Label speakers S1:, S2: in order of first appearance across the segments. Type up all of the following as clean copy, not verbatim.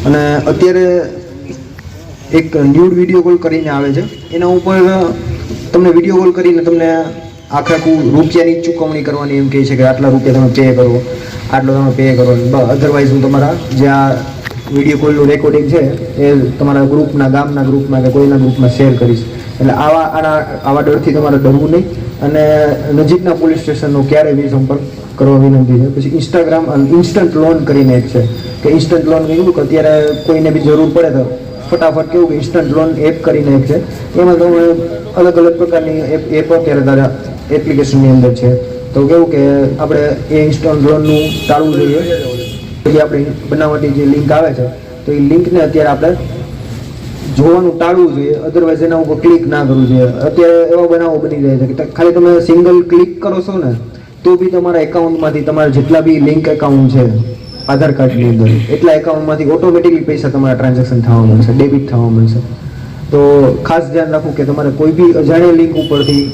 S1: અને અત્યારે એક ન્યૂડ વિડીયો કોલ કરીને આવે છે, એના ઉપર તમને વિડીયો કોલ કરીને તમને આખું રૂપિયાની ચૂકવણી કરવાની એમ કહે છે કે આટલા રૂપિયા તમે પે કરો, આટલો તમે પે કરો. અધરવાઇઝ હું તમારા જે આ વિડીયો કોલનું રેકોર્ડિંગ છે એ તમારા ગ્રુપના, ગામના ગ્રુપમાં કે કોઈના ગ્રુપમાં શેર કરીશ. એટલે આવા ડરથી તમારે ડરવું નહીં અને નજીકના પોલીસ સ્ટેશનનો ક્યારેય બી સંપર્ક કરવા વિનંતી છે. પછી ઇન્સ્ટાગ્રામ ઇન્સ્ટન્ટ લોન કરીને એક છે કે ઇન્સ્ટન્ટ લોન કેવું કે અત્યારે કોઈને બી જરૂર પડે તો ફટાફટ કેવું કે ઇન્સ્ટન્ટ લોન એપ કરીને એક છે, એમાં તમે અલગ અલગ પ્રકારની એપ અત્યારે તારા એપ્લિકેશનની અંદર છે. તો કેવું કે આપણે એ ઇન્સ્ટન્ટ લોનનું ટાળવું જોઈએ. પછી આપણે બનાવટી જે લિંક આવે છે તો એ લિંકને અત્યારે આપણે જોવાનું ટાળવું જોઈએ, અધરવાઇઝ એના ઉપર ક્લિક ના કરવું જોઈએ. અત્યારે એવા બનાવો બની જાય છે કે ખાલી તમે સિંગલ ક્લિક કરો છો ને તો બી તમારા એકાઉન્ટમાંથી તમારા જેટલા બી લિંક એકાઉન્ટ છે આધાર કાર્ડની અંદર એટલા એકાઉન્ટમાંથી ઓટોમેટિકલી પૈસા તમારા ટ્રાન્ઝેક્શન થવા મળશે, ડેબિટ થવા મળશે. તો ખાસ ધ્યાન રાખવું કે તમારે કોઈ બી અજાણ્યા લિંક ઉપરથી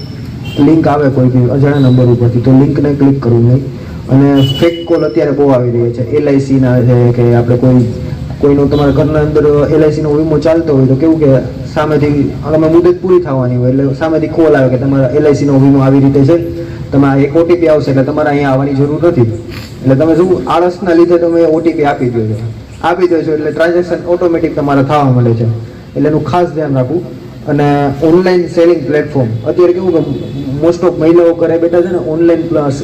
S1: લિંક આવે, કોઈ બી અજાણ્યા નંબર ઉપરથી, તો લિંકને ક્લિક કરવું નહીં. અને ફેક કોલ અત્યારે બહુ આવી રહી છે, LICના છે કે આપણે કોઈનો તમારા ઘરના અંદર LICનો વીમો ચાલતો હોય તો કેવું કે સામેથી અમે મુદત પૂરી થવાની હોય એટલે સામેથી કોલ આવે કે તમારા LICનો વીમો આવી રીતે છે, તમારે એક OTP આવશે એટલે તમારે અહીંયા આવવાની જરૂર નથી. એટલે તમે શું આળસના લીધે તમે OTP આપી દો છો એટલે ટ્રાન્ઝેક્શન ઓટોમેટિક તમારે થવા મળે છે. એટલે એનું ખાસ ધ્યાન રાખવું. અને ઓનલાઈન સેલિંગ પ્લેટફોર્મ અત્યારે કેવું કે મોસ્ટ ઓફ મહિલાઓ ઘરે બેઠા છે ને ઓનલાઈન પ્લસ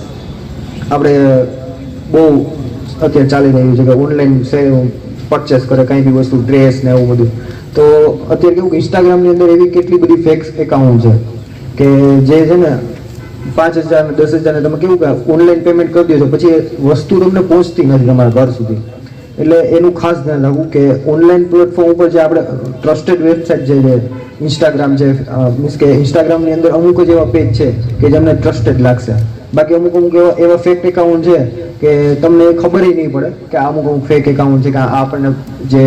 S1: આપણે બહુ અત્યારે ચાલી રહ્યું છે કે ઓનલાઈન પરચેસ કરે કંઈ બી વસ્તુ, ડ્રેસ ને એવું બધું. તો અત્યારે કેવું કે ઇન્સ્ટાગ્રામની અંદર એવી કેટલી બધી ફેક એકાઉન્ટ છે કે જે છે ને 5,000 ને 10,000 ને તમે કેવું કે ઓનલાઈન પેમેન્ટ કરી દો છો, પછી વસ્તુ તમને પહોંચતી નથી તમારા ઘર સુધી. એટલે એનું ખાસ ધ્યાન રાખવું કે ઓનલાઈન પ્લેટફોર્મ ઉપર જે આપણે ટ્રસ્ટેડ વેબસાઇટ જે છે ઇન્સ્ટાગ્રામ છે, મીન્સ કે ઇન્સ્ટાગ્રામની અંદર અમુક જ એવા પેજ છે કે જેમને ટ્રસ્ટેડ લાગશે. બાકી અમુક એવા ફેક એકાઉન્ટ છે કે તમને ખબર નહીં પડે કે અમુક ફેક એકાઉન્ટ છે કે આપણને જે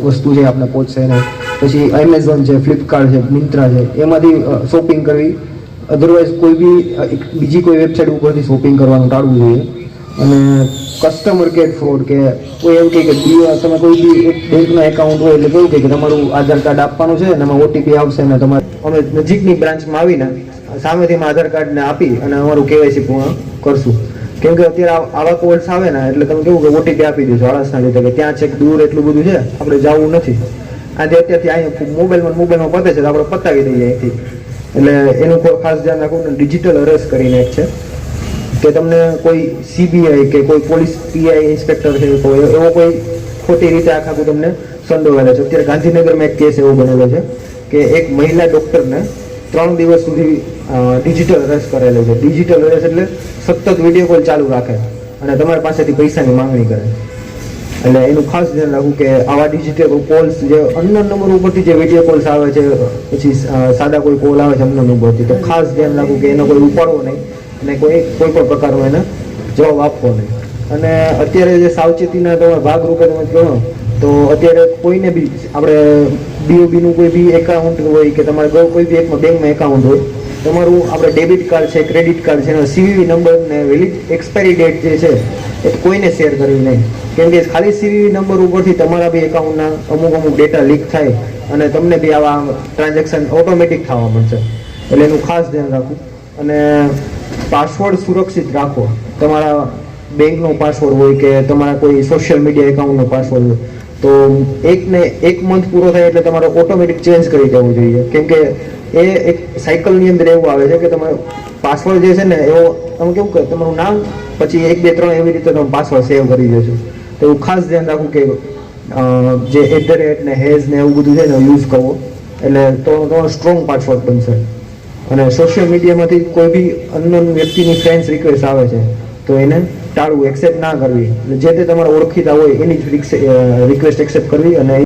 S1: વસ્તુ છે આપણે પહોંચશે ને. પછી એમેઝોન છે, ફ્લિપકાર્ટ છે, મિન્ત્રા છે, એમાંથી શોપિંગ કરવી. અધરવાઇઝ કોઈ બી બીજી કોઈ વેબસાઇટ ઉપરથી શોપિંગ કરવાનું ટાળવું જોઈએ. અને કસ્ટમર કેર ફ્રોડ કે કોઈ એવું કહે કે તમે કોઈ બી એક બેંકના એકાઉન્ટ હોય એટલે કેવું કહે કે તમારું આધાર કાર્ડ આપવાનું છે અને એમાં OTP આવશે ને તમારે અમે નજીકની બ્રાન્ચમાં આવીને સામેથી આધાર કાર્ડને આપી અને અમારું KYC પૂર્ણ કરશું. કેમ કે અત્યારે આવા કોલ્સ આવે ને એટલે તમે કેવું કે OTP આપી દો છો આળસના લીધે કે ત્યાં છેક દૂર એટલું બધું છે આપણે જવું નથી, આજે અત્યારથી અહીંયા મોબાઈલમાં પતે છે તો આપણે પતાવી દઈએ અહીંથી. એટલે એનું ખાસ ધ્યાન રાખવું. ડિજિટલ અરેસ્ટ કરીને એક છે કે તમને કોઈ CBI કે કોઈ પોલીસ PI ઇન્સ્પેક્ટર છે એવો કોઈ ખોટી રીતે આખું તમને સંડોવાયેલો છે. અત્યારે ગાંધીનગરમાં એક કેસ એવો બનેલો છે કે એક મહિલા ડૉક્ટરને 3 દિવસ સુધી ડિજિટલ અરેસ્ટ કરેલો છે. ડિજિટલ અરેસ્ટ એટલે સતત વિડીયો કોલ ચાલુ રાખે અને તમારી પાસેથી પૈસાની માંગણી કરે. એટલે એનું ખાસ ધ્યાન રાખવું કે આવા ડિજિટલ કોલ્સ જે અનનોન નંબર ઉપરથી જે વિડીયો કોલ્સ આવે છે, પછી સાદા કોઈ કોલ આવે છે અનનોન ઉપરથી, તો ખાસ ધ્યાન રાખવું કે એનો કોઈ ઉપાડવો નહીં અને કોઈ પણ પ્રકારનો એને જવાબ આપવો નહીં. અને અત્યારે જે સાવચેતીના તમે ભાગરૂપે તમે કહો તો અત્યારે કોઈને બી આપણે BOBનું કોઈ બી એકાઉન્ટ હોય કે તમારે કોઈ બી બેંકમાં એકાઉન્ટ હોય, તમારું આપણે ડેબિટ કાર્ડ છે, ક્રેડિટ કાર્ડ છે, એનો CVV નંબર ને વેલિડ એક્સપાયરી ડેટ જે છે એ કોઈને શેર કરવી નહીં. કેમ કે ખાલી CVV નંબર ઉપરથી તમારા બી એકાઉન્ટના અમુક ડેટા લીક થાય અને તમને બી આવા ટ્રાન્ઝેક્શન ઓટોમેટિક થવા મળશે. એટલે એનું ખાસ ધ્યાન રાખવું. અને પાસવર્ડ સુરક્ષિત રાખો. તમારા બેંકનો પાસવર્ડ હોય કે તમારા કોઈ સોશિયલ મીડિયા એકાઉન્ટનો પાસવર્ડ હોય તો એક મંથ પૂરો થાય એટલે તમારે ઓટોમેટિક ચેન્જ કરી દેવું જોઈએ. કેમ કે એ એક સાયકલની અંદર એવું આવે છે કે તમારો પાસવર્ડ જે છે ને એવો તમે કેવું કે તમારું નામ પછી 1 2 3 એવી રીતે તમે પાસવર્ડ સેવ કરી દેજો. તો એવું ખાસ ધ્યાન રાખવું કે જે @ ને હેઝ ને એવું બધું છે ને યુઝ કરવો એટલે તો તમારો સ્ટ્રોંગ પાસવર્ડ બનશે. અને સોશિયલ મીડિયામાંથી કોઈ બી અનનોન વ્યક્તિની ફ્રેન્ડ્સ રિક્વેસ્ટ આવે છે તો એને ટાળવું, એક્સેપ્ટ ના કરવી. જે તે તમારા ઓળખીતા હોય એની જ રિક્વેસ્ટ એક્સેપ્ટ કરવી અને